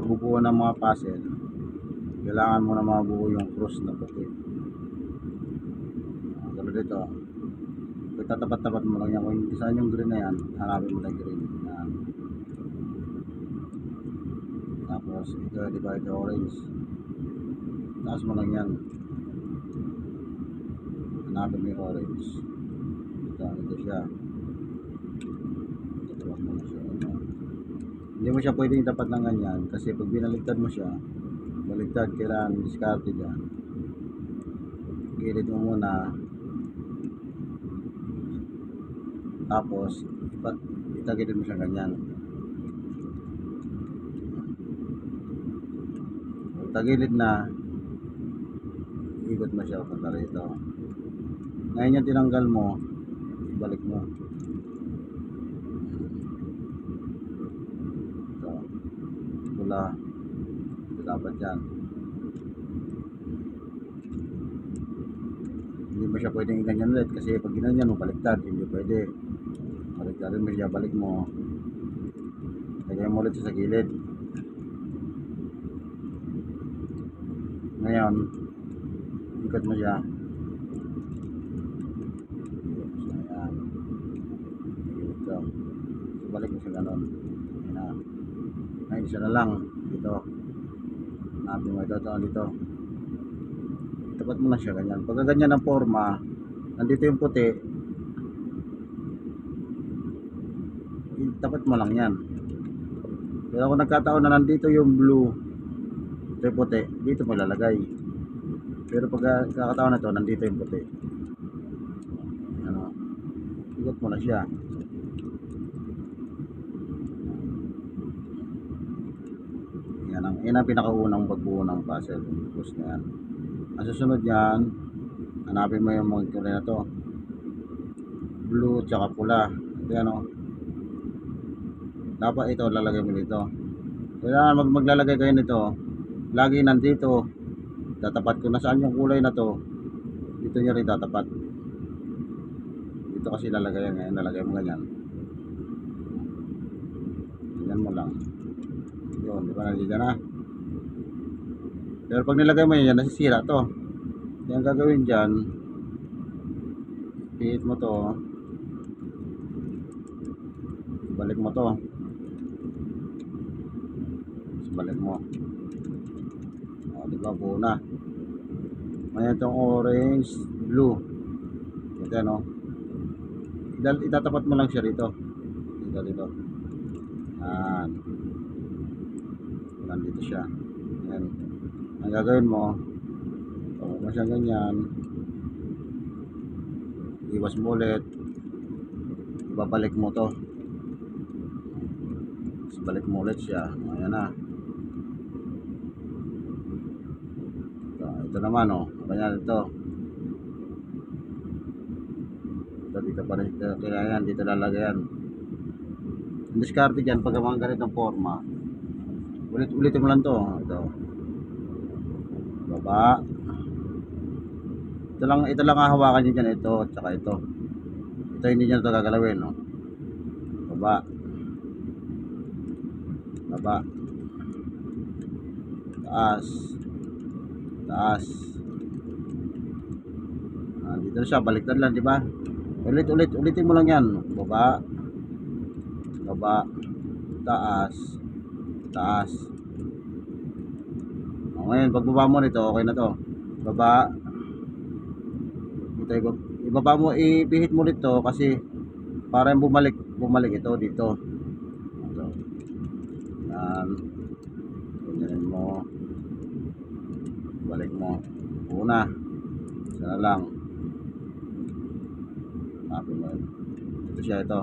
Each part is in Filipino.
pagbubuo ng mga puzzle, kailangan mo na mabuo yung cross na puti. Tulad dito, itatapat-tapat mo lang yan. Kung saan yung green na yan, hanapin mo na green. Yan. Tapos ito, di ba, ito orange. Taas mo lang yan. Hanapin mo yung orange. Ito siya. Tatapat mo na siya. Hindi mo siya pwedeng tapat ng ganyan kasi pag binaligtad mo siya, baligtad, kailangan diskarte dyan. Gilid mo muna, tapos itagilid mo siya ganyan. Pag tagilid na, ikot mo siya punta rito. Ngayon yung tinanggal mo, ibalik mo. Ito, pula, ito dapat yan. Hindi mo siya pwedeng ganyan ulit kasi pag ginanyan mo baliktad, hindi pwede. Baliktarin mo siya, balik mo. Lagay mo ulit sa gilid. Ngayon, ikot mo siya. Ayan. Ito. So, balik mo siya ganon. Ayan na. Ngayon, isa na lang. Dito. Hanapin mo ito, dito. Tapat mo na siya ganyan. Pagka ganyan ang forma, nandito yung puti, tapat mo lang yan. Pero kung nagkataon na nandito yung blue, ito yung puti, dito mo lalagay. Pero pag kakataon na ito, nandito yung puti. Ano, ikot mo na siya. Yan ang pinakaunang pagbuo ng puzzle. Tapos na yan. Ang susunod yan, hanapin mo yung mga kulay na to. Blue tsaka pula. Ito yan o. Dapat ito lalagay mo dito. Kailangan maglalagay kayo nito. Lagi nandito. Tatapat ko na saan yung kulay na to. Dito nyo rin tatapat. Dito kasi lalagay yan. Ngayon lalagay mo ganyan. Ganyan mo lang. Yun, di ba nandito na? Pero pag nilagay mo yan, nasisira to. Yan gagawin dyan. Pihit mo to. Balik mo to. Balik mo. O, di ba, buo na. Ngayon itong orange, blue. Ito yan, o. Itatapat mo lang siya dito. Dito. Yan. Nandito siya. Yan. Ang gagawin mo, pag mo siya ganyan, iwas mo ulit. Ibabalik mo to. Balik mo ulit siya. Ayan na. Ito naman o. Ganyan ito. Dito pa rin. Kaya yan. Dito lalagyan. Ang diskarte dyan pag mga ganitong forma. Ulit-ulitin mo lang to. Ito. Baba. Ito lang hahawakan nyo dyan. Ito. Tsaka ito. Ito hindi nyo ito gagalawin. No? Baba. Baba. Taas. Dito na siya, baliktad lang, di ba? Ulitin mo lang yan. Baba. Taas. Ngayon, pagbaba mo nito, okay na to. Baba. Ito, ibaba mo, ipihit mo nito kasi para bumalik ito dito. Ito. Yan. Ganyan mo. Balik mo. Una. Isa na lang. Tapos mo. Ito siya ito.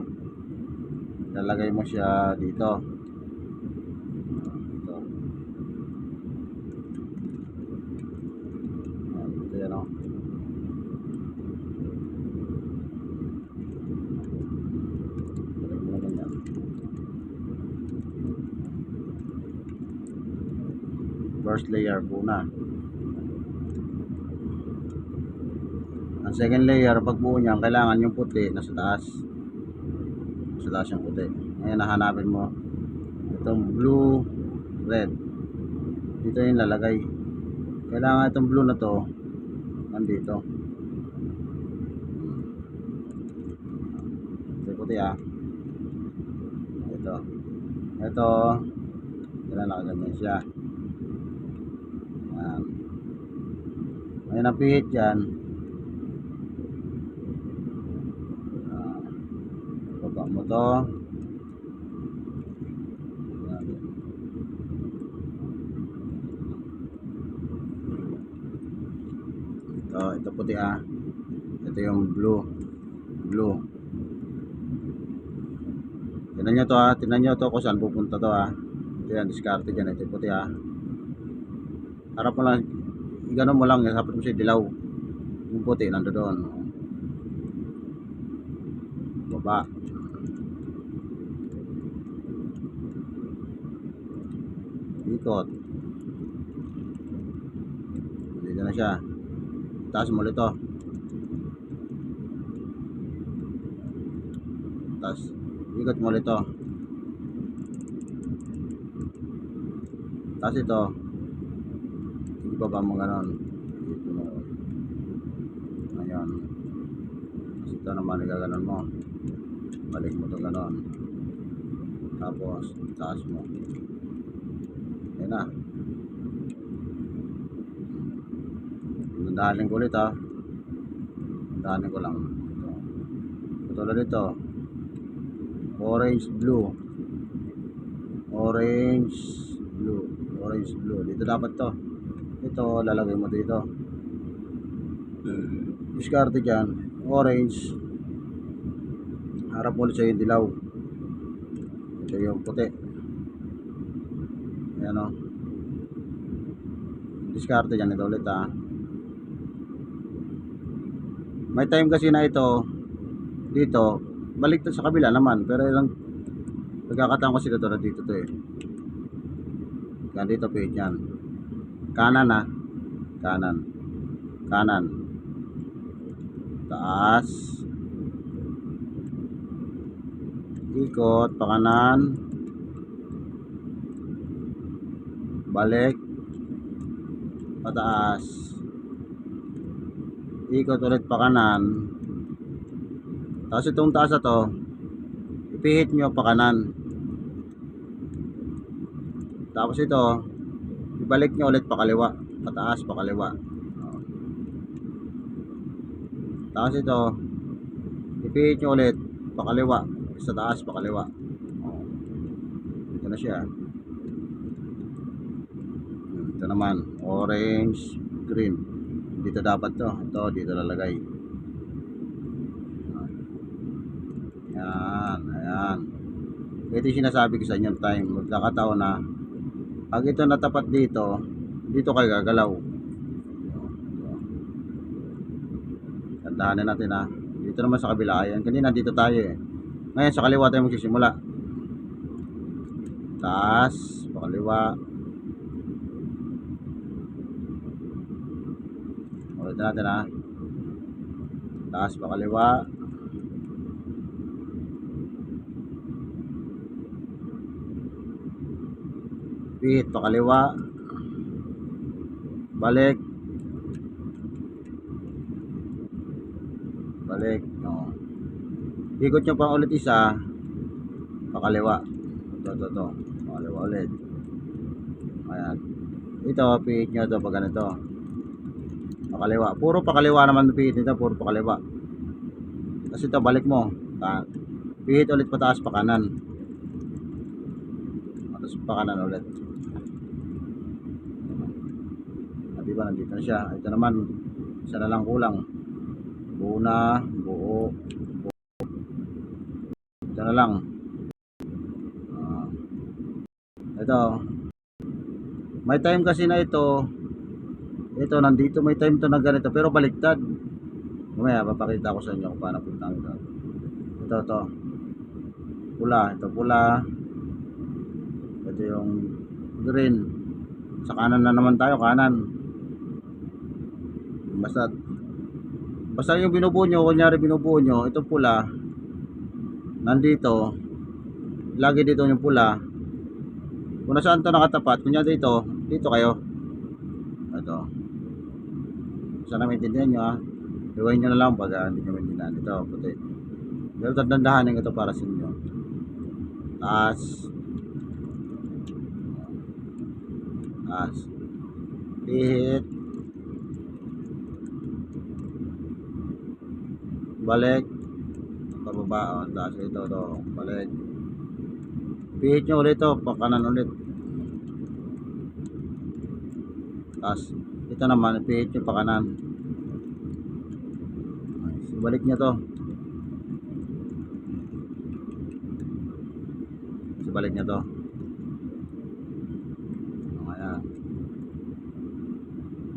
Lalagay mo siya dito. Ito. Ito yan o. Balik mo na ganyan. First layer una. Ang second layer, pagbuo niyan, kailangan yung puti nasa taas. Nasa taas yung puti. Ngayon, nahanapin mo itong blue, red. Dito yung lalagay. Kailangan itong blue na to nandito. Ito puti ito kailangan nakaganyan siya. Yan. Ngayon ang pihit dyan, baba mo to. Yan. Ito puti ito yung blue. Tingnan nyo to kung saan pupunta to ito yan, diskarte dyan. Ito puti harap mo lang, igano mo lang, harap mo siya dilaw. Yung puti nando doon, baba. Ikot, dito na siya. Taas mo ulit to, taas, ikot mo ulit to, taas ito, ibaba mo ganon. Dito mo, ngayon ito naman igaganon mo, balik mo to ganon, tapos taas mo. Yan na. Dahanin ko ulit dahanin ko lang ito. Katulad ito, orange blue, dito dapat to. Ito lalagay mo dito, diskarte dyan, orange, harap mo ulit sa yung dilaw. Ito yung puti. Ayan diskarte dyan, ito ulit may time kasi na ito dito balik sa kabila naman, pero ilang nagkakataon kasi dito na dito to yan, dito pihit yan, kanan kanan, taas, ikot pa kanan, balik, pataas, ikot ulit pa kanan, tapos itong taas na to ipihit nyo pa kanan, tapos ito ibalik nyo ulit pa kaliwa, pataas pa kaliwa, tapos ito ipihit nyo ulit pa kaliwa, sa taas pa kaliwa. Ito na siya. Ito naman orange, green, dito dapat to, ito dito lalagay. Ayan. Ito yung sinasabi ko sa inyo, time magkakataon na pag ito natapat dito kayo gagalaw. Tandaan natin dito naman sa kabila, ayan, kanina dito tayo ngayon sa kaliwa tayo magsisimula, taas pa kaliwa. Ulitin natin taas pa kaliwa, pihit pa kaliwa, balik, ikot nyo pa ulit isa pa kaliwa, ito pa kaliwa ulit. Ayan, ito pihit nyo ito pag ganito pa kaliwa, puro pa kaliwa naman pihit nito, puro pa kaliwa. Kasi ito balik mo, pihit ulit pataas pa kanan, tapos pa kanan ulit. Diba nandito na siya. Ito naman isa na lang kulang, buo. Ito na lang. Ito may time kasi na ito nandito, may time to na ganito pero baliktad. Mamaya papakita ko sa inyo kung paano punta ito. Ito pula, ito yung green, sa kanan na naman tayo, kanan. Basta yung binubuo nyo, kunyari binubuo nyo, itong pula nandito, lagi dito yung pula, kung nasaan to nakatapat, kunyari dito dito kayo. Ito. Sana maintindihan nyo, ha. Iwain nyo na lang pag hindi nyo maintindihan. Ito, puti. Pero tadandahanin ito para sa inyo. Taas. Taas. Pihit. Balik. Pababa. Taas. Ito. Balik. Pihit nyo ulit ito. Pakanan ulit. Taas. Ito naman. Pihit nyo pakanan. Balik nyo to. Balik nyo to. Ayan.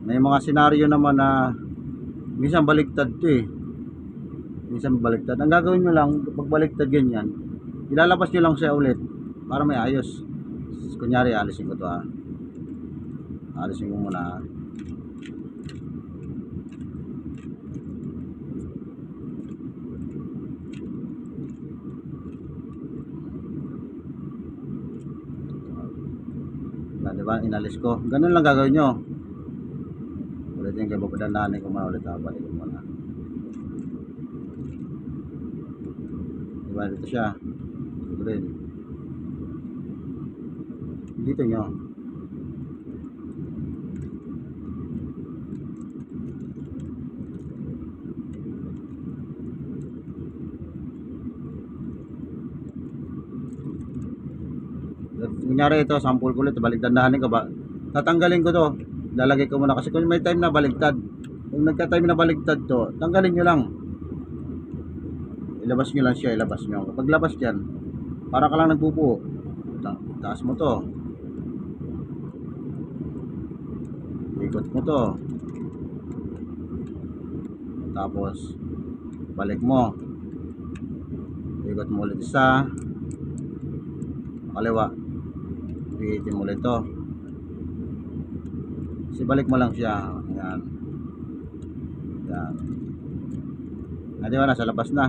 May mga senaryo naman na minsan baliktad to eh. Minsan baliktad. Ang gagawin nyo lang, pag baliktad ganyan, ilalabas nyo lang siya ulit para may ayos. Kunyari, alisin ko to, ha. Alisin ko muna, ha. Diba, inalis ko. Ganun lang gagawin nyo. Ulitin kayo, papadandaanin ko muna ulit, ha. Balik ko muna. Diba, dito siya. Dito rin. Dito nyo. Kunyari ito, sample ko ulit, balik dandahanin ko ba? Tatanggalin ko to. Lalagay ko muna kasi kung may time na baligtad. Kung nagka-time na baligtad to, tanggalin nyo lang. Ilabas nyo lang siya, ilabas nyo. Kapag labas yan, para ka lang nagbubuo. Taas mo to. Ikot mo to. Tapos, balik mo. Ikot mo ulit isa. Kaliwa. Pihitin mo ulit to. Kasi balik mo lang siya. Ayan. Ayan. Di ba, nasa labas na.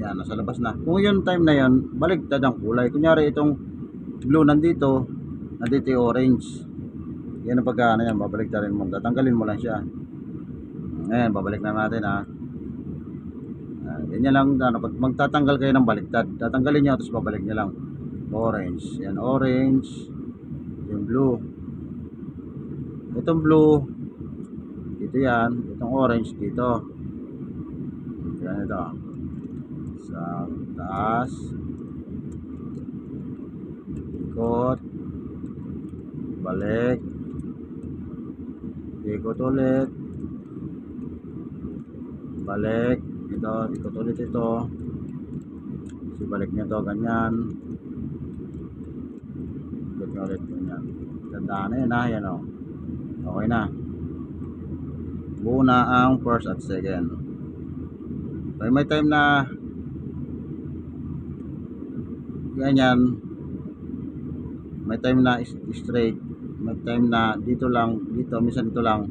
Yan, nasa labas na. Kung yung time na yan, baligtad ang kulay. Kunyari itong blue nandito yung orange. Yan ang pagka, yan, babaligtarin mo. Tatanggalin mo lang siya. Ngayon, babalik na natin, ha. Ganyan lang, ano, pag magtatanggal kayo ng baligtad, tatanggalin nyo, tapos babalik nyo lang. Orange. Yan, orange. Yung blue. Itong blue, dito yan. Itong orange, dito. Yan, ito. Sa taas, ikot, balik, ikot ulit, balik, ito, ikot ulit ito, so balik nyo to, ganyan, ikot nyo ulit, ganyan. Tandaan na yun, ha, yan o, okay na. Buo na ang first at second. So, may time na ganyan, may time na straight, may time na dito lang, dito, minsan dito lang,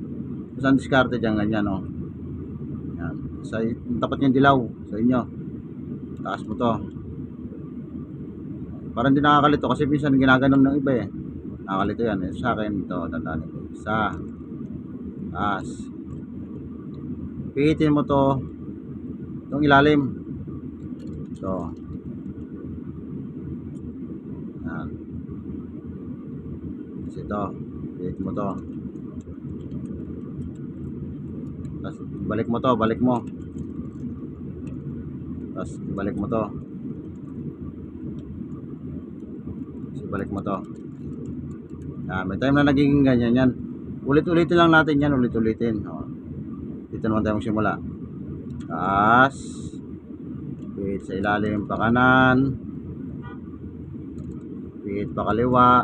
minsan discarded yan, ganyan, no. Yan, sa tapat yung dilaw sa inyo, taas mo to, parang hindi nakakalito kasi minsan ginaganon ng iba eh, nakakalito yan eh. Sa akin ito, tandaan ito, isa, taas, pihitin mo to, itong ilalim, ito. Yan. Kasi ito, balik mo to. Tapos balik mo to, balik mo. Tapos balik mo to. Kasi balik mo to. Yan, may time na nagiging ganyan yan. Ulit-ulitin lang natin yan, ulit-ulitin. Dito naman tayo magsimula. Taas. Pihit sa ilalim pa kanan. Pihit pa kaliwa.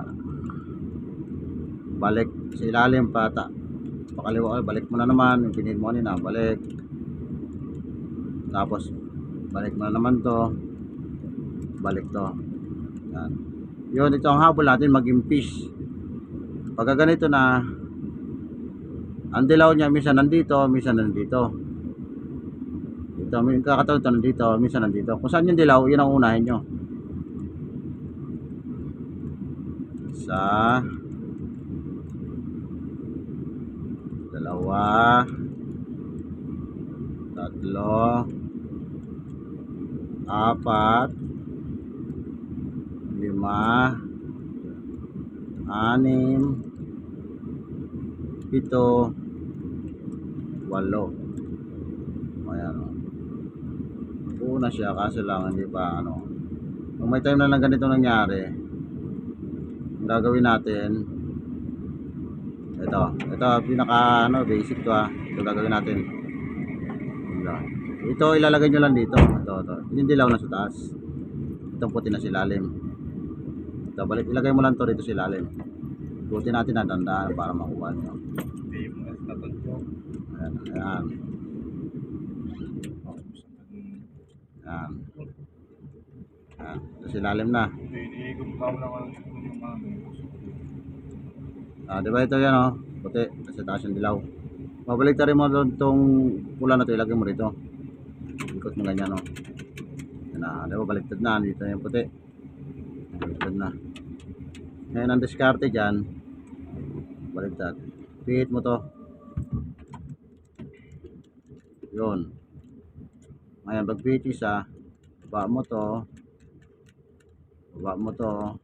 Balik sa ilalim pa kaliwa, balik mo na naman yung pinid mo kanina, balik. Tapos balik mo na naman to, balik to. Yan. Yun, ito ang habol natin, mag-impis. Pagka ganito na, ang dilaw niya minsan nandito, minsan nandito. Dito, kakataon ito nandito, minsan nandito. Kung saan yung dilaw, yun ang unahin nyo. Isa, Dalawa, tatlo, apat, lima, anim, pito, walo. Ayan o. Buo na siya kaso lang hindi pa ano. Kung may time na lang ganito nangyari, ang gagawin natin, ito pinaka ano, basic to ha. Ito gagawin natin. Ito ilalagay nyo lang dito. Ito. Yung dilaw na sa taas. Itong puti na silalim. Ito, balik, ilagay mo lang to dito silalim. Buti natin na dandaan para makuha nyo. Ayan, ayan. Ayan. Ayan. Ito silalim na. Diba ito yan o? Puti. Kasi taas yung dilaw. Mabalik rin mo doon itong pula na ito. Ilagay mo rito. Ikot mo ganyan o. Yan na. Diba baliktad na. Dito yung puti. Baliktad na. Ngayon ang diskarte dyan. Baliktad. Pihit mo to. Yun. Ngayon pag pihit isa. Baba mo to. Baba mo to.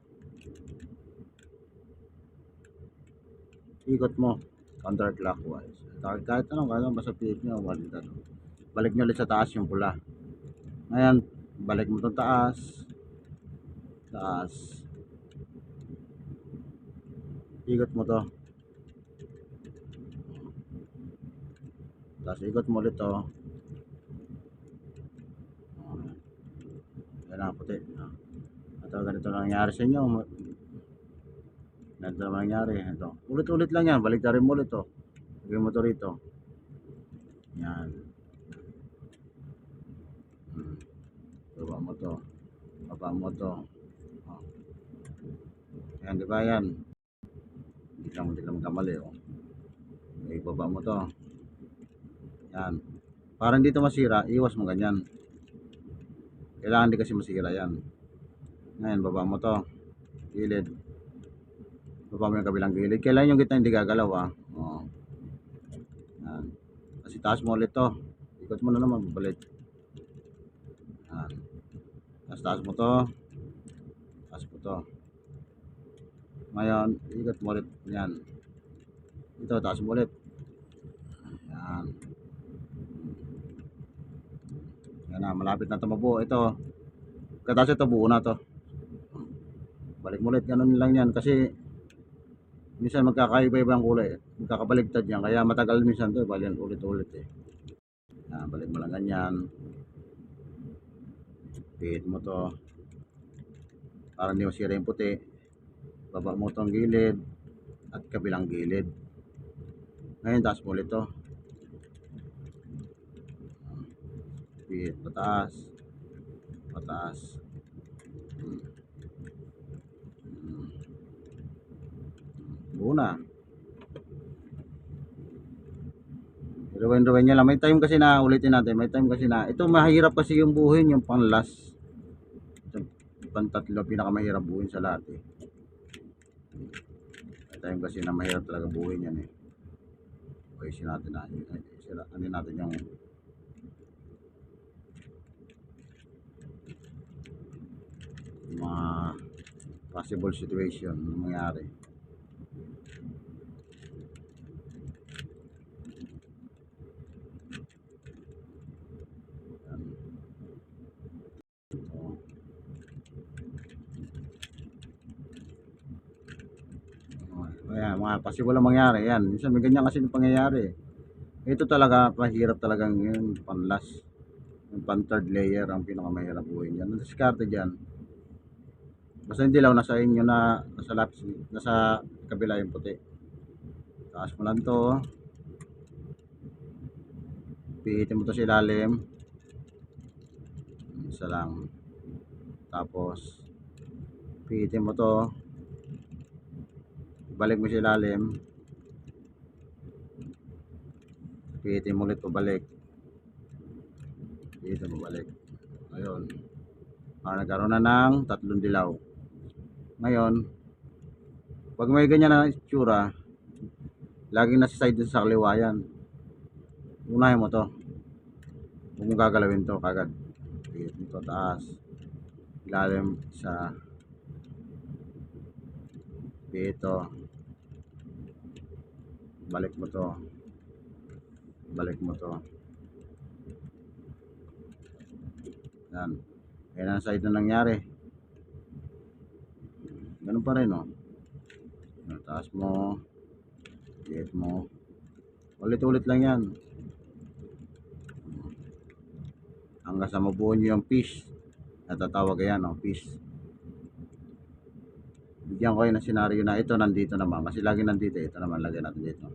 Ikot mo counterclockwise. Kahit anong basta pihit nyo. Balik nyo ulit sa taas yung pula. Ngayon balik mo itong taas. Ikot mo to. Tapos ikot mo ulit to. Yan na puti. Ito ganito lang nangyari sa inyo. Ganito lang nangyari. Ito. Ulit-ulit lang yan. Balik na rin mo ulit to. Lagay mo to rito. Yan. Baba mo to. Baba mo to. Yan, di ba yan? Hindi lang magkamali. Ibaba mo to. Yan. Para hindi to masira, iwas mo ganyan. Kailangan di kasi masira yan. Ngayon, baba mo to. Gilid. Baba mo yung kabilang gilid. Kailangan yung gitna hindi gagalaw ha. Yan. Kasi taas mo ulit to. Ikot mo na naman, babalik. Yan. Taas mo to. Taas mo to. Ngayon, ikot mo ulit. Yan. Ito, taas mo ulit. Yan. Yan na, malapit na ito mabuo. Ito, katas ito, buo na to. Balik mo ulit, ganun lang yan. Kasi, minsan magkakaiba-iba ang kulay. Magkakabaligtad yan. Kaya matagal minsan to, balian ulit-ulit eh. Yan, balik mo lang ganyan. Pihit mo to. Para hindi masira yung puti. Baba mo itong gilid. At kabilang gilid. Ngayon, taas mo ulit to. Pihit, pataas. Pataas. Buo na. Rewind nyo lang. May time kasi na ulitin natin. May time kasi na. Ito mahirap kasi yung buuhin. Yung pang last. Ito, pang tatlo. Pinakamahirap buuhin sa lahat eh. May time kasi na mahirap talaga buuhin yan eh. Okay, natin na. Ano natin yung mga possible situation na mangyari. Ayan, mga possible na mangyari yan. Minsan may ganyan kasi yung pangyayari. Ito talaga, mahirap talagang yun, pan last. Yung pan third layer ang pinakamahirap buuin yan. Ang diskarte dyan. Basta yung dilaw nasa inyo na, nasa lapis, nasa kabila yung puti. Taas mo lang to. Pihitin mo to sa ilalim. Isa lang. Tapos, pihitin mo to. Balik mo sa ilalim. Pihitin mo ulit pabalik. Pihitin mo balik. Ayun. Nagkaroon na ng tatlong dilaw. Ngayon, pag may ganyan na itsura, Laging nasa side din sa kaliwa yan. Unahin mo to. Huwag mong gagalawin to kagad. Pihit mo to taas. Ilalim sa dito. Balik mo to. Balik mo to. Yan. Yan ang side na nangyari. Ganun pa rin, oh. Taas mo. Pihit mo. Ulit-ulit lang yan. Hanggang sa mabuo nyo yung fish. Natatawag yan, oh, fish. Bigyan ko yun ng senaryo na ito nandito naman. Kasi lagi nandito. Ito naman, lagyan natin dito.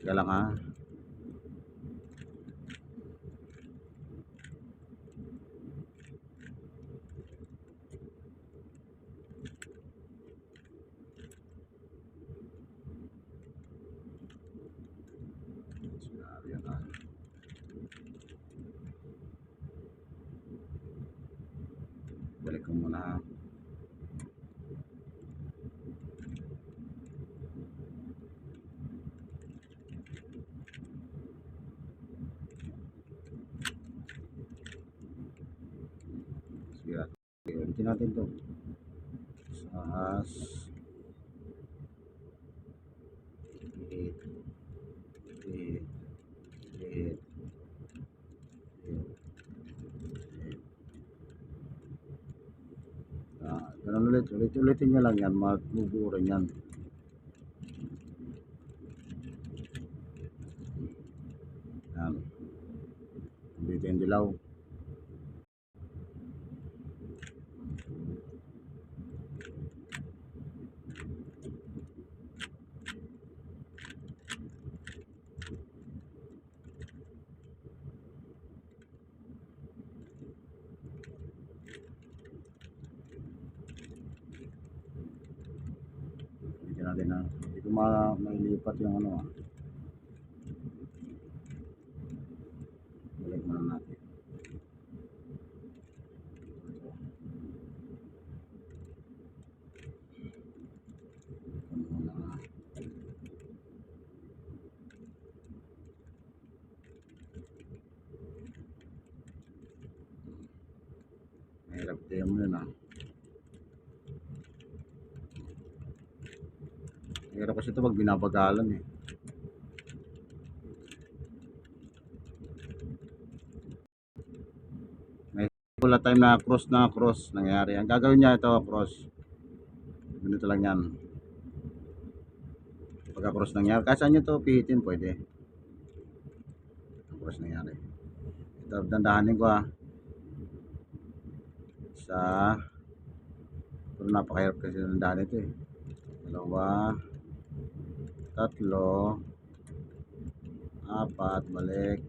Sige lang, ha. Senaryo na. Balik ko muna, ha. Sige, ulitin natin to. Taas. Pihit. Pihit. Pihit. Ganun ulit. Ulitin nyo lang yan. Mabubuo rin yan. Yan. Dito yung dilaw. Ulitin natin, ha. Hindi ko mailipat yung ano, ha. Balik muna natin. Mahirap tayo mo yun, ha. Mahirap kasi ito pag binabagalan, eh. May pula time na cross nangyayari. Ang gagawin niya ito, cross. Ganito lang yan. Pagka cross nangyari, kahit saan nyo ito pihitin, pwede. Cross nangyari. Ito, dandahanin ko, ha. Isa. Pero napakahirap kasi dandahan ito, eh. Dalawa. Tatlo. Apat. Balik.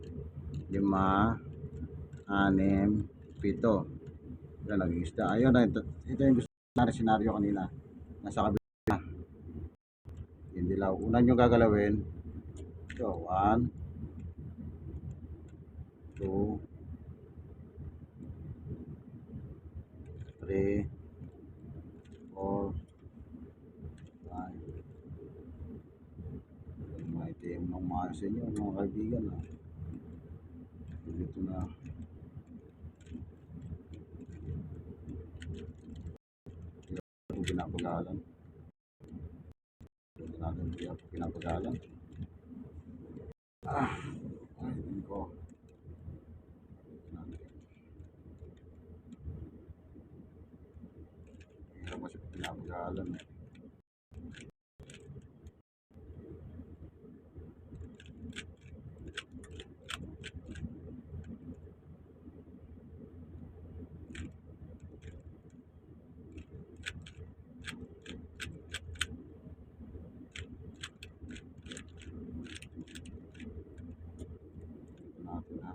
5. 6. 7. Yan, naging isda. Ayun, ito yung gusto na senaryo kanina. Nasa kabila. Yung dilaw. Una nyo gagalawin. So, 1, 2, 3, 4, 5. Mga itim ng mga sa inyo, mga kaibigan, ha. Dito na. Ito pinapagalan. Ito natin pinapagalan. Ayun ko. Ito kasi pinapagalan, eh. Natin, ha.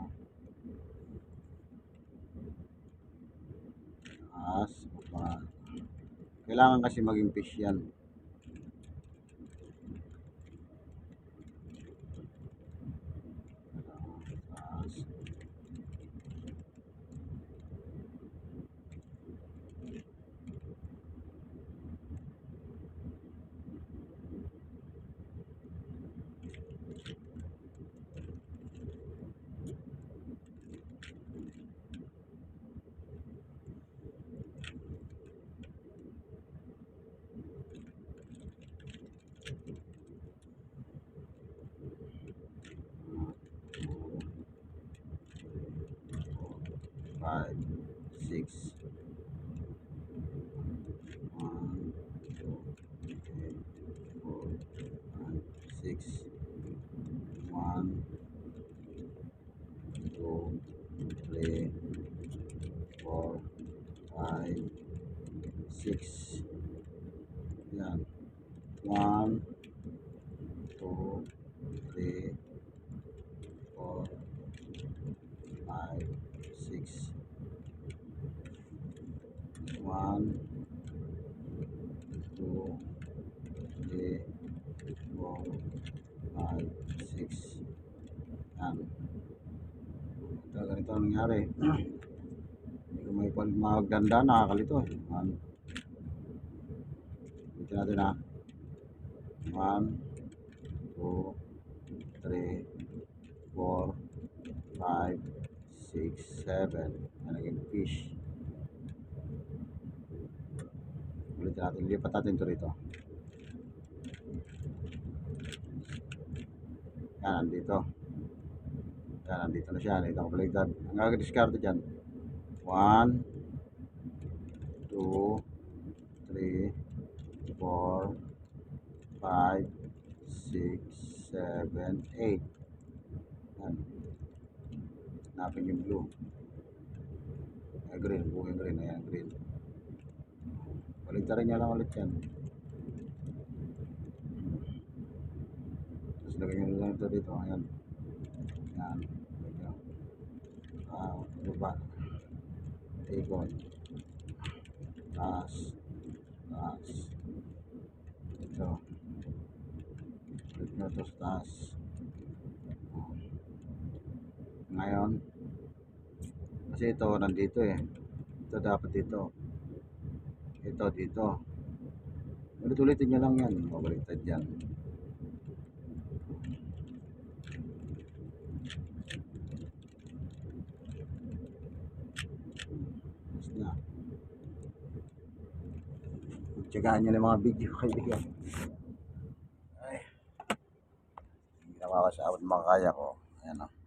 Taas. Kailangan kasi maging fish yan. Taas. 6. Yan. 1, 2, 3, 4, 5, 6. 1, 2, 3, 4, 5, 6. Yan. Ito, ganito ang nangyari. Hindi ko may maganda, nakakalito eh. Dito natin ha. 1, 2, 3, 4, 5, 6, 7. Yan, naging fish. Ulitin natin, lipat natin ito rito. Yan, nandito. Yan, nandito na siya. Nandito ako baligtad. Ang gagadiskarte dyan. 1, 2, 3, 4, 5, 6, 7, 8. Yan. Hanapin yung blue. Ay, green. Buong green. Ayan, green. Baligtarin niya lang ulit yan. Tapos lagyan nyo lang ito dito. Ayan. Yan. Lagyan. Baba. Ikot. Taas. Taas. Ito. Ulit nyo ito sa taas. Ngayon. Kasi ito nandito eh. Ito dapat dito. Ito dito. Ulit-ulitin nyo lang yan. Mabaliktad yan. Tapos na. Tsagaan nyo na mga video kaibigan. Ay. Hindi na makakasabot makakaya ko. Ayan o.